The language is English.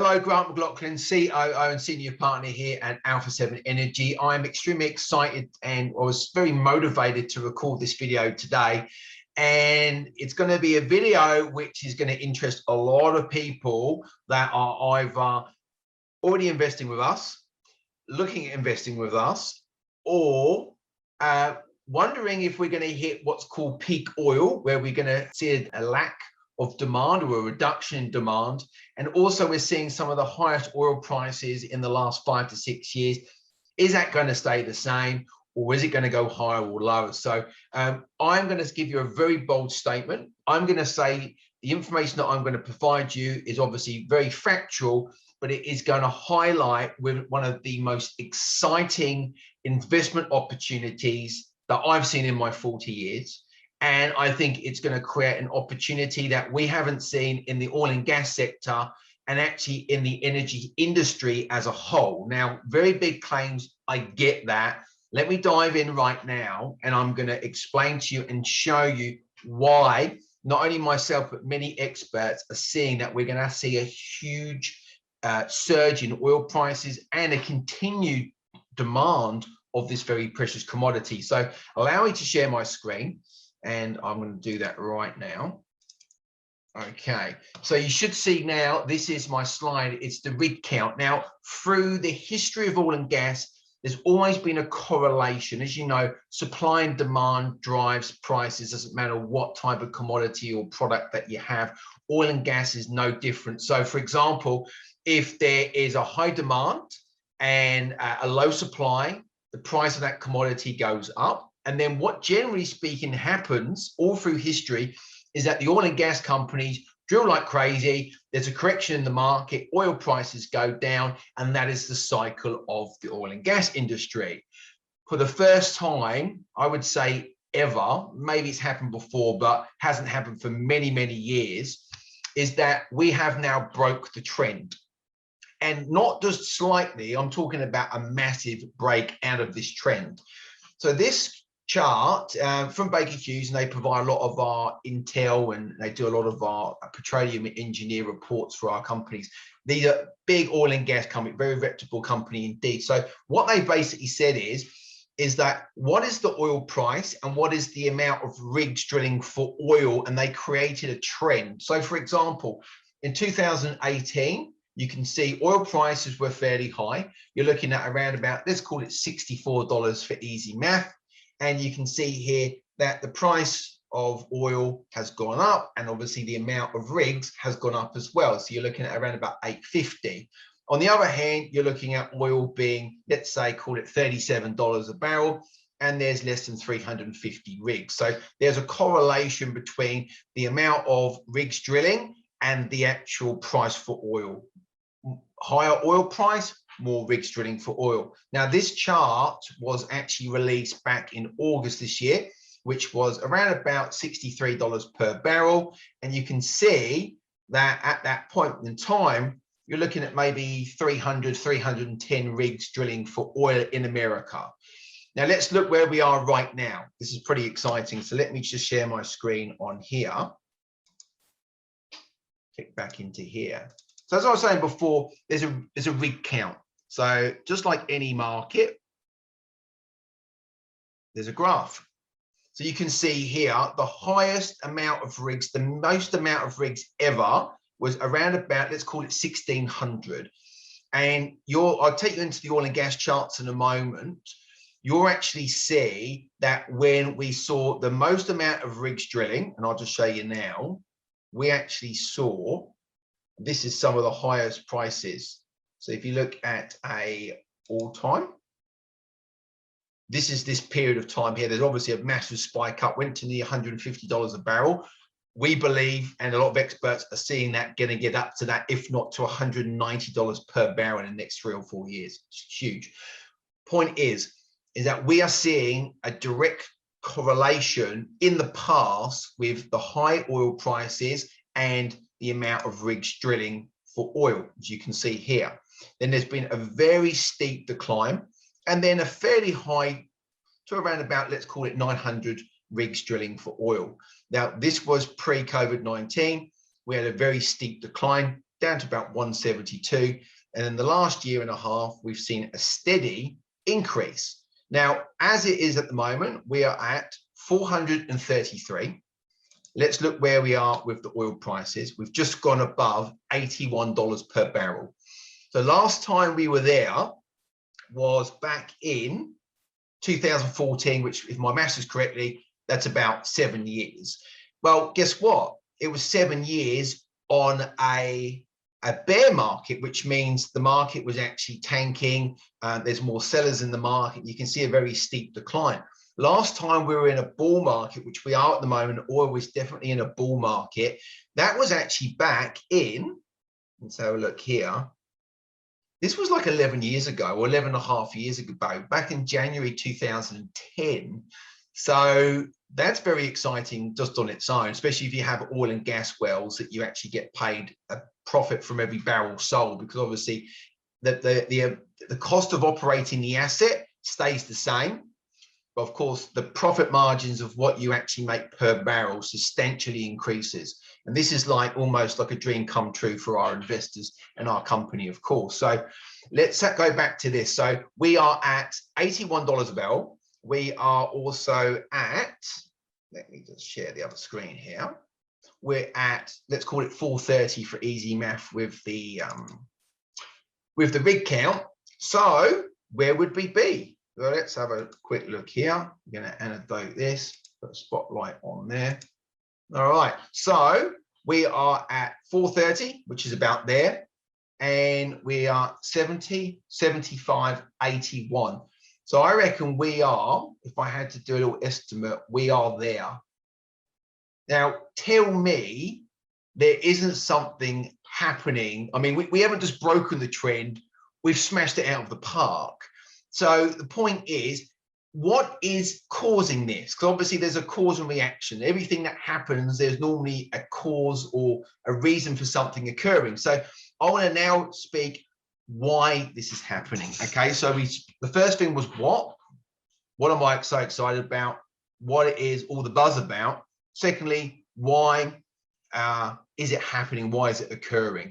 Hello, Grant McLoughlin, COO and Senior Partner here at Alpha 7 Energy. I'm extremely excited and I was very motivated to record this video today. And it's going to be a video which is going to interest a lot of people that are either already investing with us, looking at investing with us, or wondering if we're going to hit what's called peak oil, where we're going to see a lack of demand or a reduction in demand. And also we're seeing some of the highest oil prices in the last 5 to 6 years. Is that going to stay the same, or is it going to go higher or lower? So I'm going to give you a very bold statement. I'm going to say the information that I'm going to provide you is obviously very factual, but it is going to highlight with one of the most exciting investment opportunities that I've seen in my 40 years. And I think it's going to create an opportunity that we haven't seen in the oil and gas sector and actually in the energy industry as a whole. Now, very big claims, I get that. Let me dive in right now, and I'm going to explain to you and show you why not only myself, but many experts are seeing that we're going to see a huge surge in oil prices and a continued demand of this very precious commodity. So allow me to share my screen. And I'm going to do that right now. Okay, so you should see now, this is my slide. It's the rig count. Now, through the history of oil and gas, there's always been a correlation. As you know, supply and demand drives prices. Doesn't matter what type of commodity or product that you have. Oil and gas is no different. So, for example, if there is a high demand and a low supply, the price of that commodity goes up. And then what generally speaking happens all through history is that the oil and gas companies drill like crazy. There's a correction in the market, oil prices go down, and that is the cycle of the oil and gas industry. For the first time, I would say ever, maybe it's happened before, but hasn't happened for many, many years, is that we have now broke the trend. And not just slightly, I'm talking about a massive break out of this trend. So this chart from Baker Hughes, and they provide a lot of our intel and they do a lot of our petroleum engineer reports for our companies. These are big oil and gas company, very reputable company indeed. So what they basically said is that what is the oil price and what is the amount of rigs drilling for oil, and they created a trend. So for example, in 2018, you can see oil prices were fairly high. You're looking at around about, let's call it $64 for easy math. And you can see here that the price of oil has gone up, and obviously the amount of rigs has gone up as well. So you're looking at around about $8.50. On the other hand, you're looking at oil being, let's say, call it $37 a barrel, and there's less than 350 rigs. So there's a correlation between the amount of rigs drilling and the actual price for oil. Higher oil price, more rigs drilling for oil. Now, this chart was actually released back in August this year, which was around about $63 per barrel. And you can see that at that point in time, you're looking at maybe 300, 310 rigs drilling for oil in America. Now, let's look where we are right now. This is pretty exciting. So let me just share my screen on here. Click back into here. So as I was saying before, there's a rig count. So just like any market, there's a graph. So you can see here, the highest amount of rigs, the most amount of rigs ever was around about, let's call it 1,600. And I'll take you into the oil and gas charts in a moment. You'll actually see that when we saw the most amount of rigs drilling, and I'll just show you now, we actually saw, this is some of the highest prices. So if you look at a all-time, this is this period of time here. There's obviously a massive spike up, went to near $150 a barrel. We believe, and a lot of experts are seeing that going to get up to that, if not to $190 per barrel in the next 3 or 4 years. It's huge. Point is that we are seeing a direct correlation in the past with the high oil prices and the amount of rigs drilling for oil, as you can see here. Then there's been a very steep decline, and then a fairly high to around about, let's call it 900 rigs drilling for oil. Now, this was pre-COVID-19. We had a very steep decline. down to about 172. And in the last year and a half, we've seen a steady increase. Now, as it is at the moment, we are at 433. Let's look where we are with the oil prices. We've just gone above $81 per barrel. So last time we were there was back in 2014, which, if my maths is correctly, that's about 7 years. Well, guess what? It was 7 years on a bear market, which means the market was actually tanking. There's more sellers in the market. You can see a very steep decline. Last time we were in a bull market, which we are at the moment, oil was definitely in a bull market. That was actually back in, let's have a look here. This was like 11 years ago, or 11 and a half years ago, back in January 2010. So that's very exciting just on its own, especially if you have oil and gas wells that you actually get paid a profit from every barrel sold, because obviously the cost of operating the asset stays the same. But of course, the profit margins of what you actually make per barrel substantially increases. And this is like almost like a dream come true for our investors and our company, of course. So let's go back to this. So we are at $81 a barrel. We are also at, let me just share the other screen here. We're at, let's call it 430 for easy math with the rig count. So where would we be? So let's have a quick look here. I'm going to annotate this, put a spotlight on there. All right, so we are at 430, which is about there, and we are 70, 75, 81. So I reckon we are, if I had to do a little estimate, we are there. Now, tell me there isn't something happening. I mean, we haven't just broken the trend, we've smashed it out of the park. So the point is, what is causing this? Because obviously there's a cause and reaction. Everything that happens, there's normally a cause or a reason for something occurring. So I want to now speak why this is happening. Okay, so the first thing was what am I so excited about? What it is all the buzz about? Secondly, why is it happening? Why is it occurring?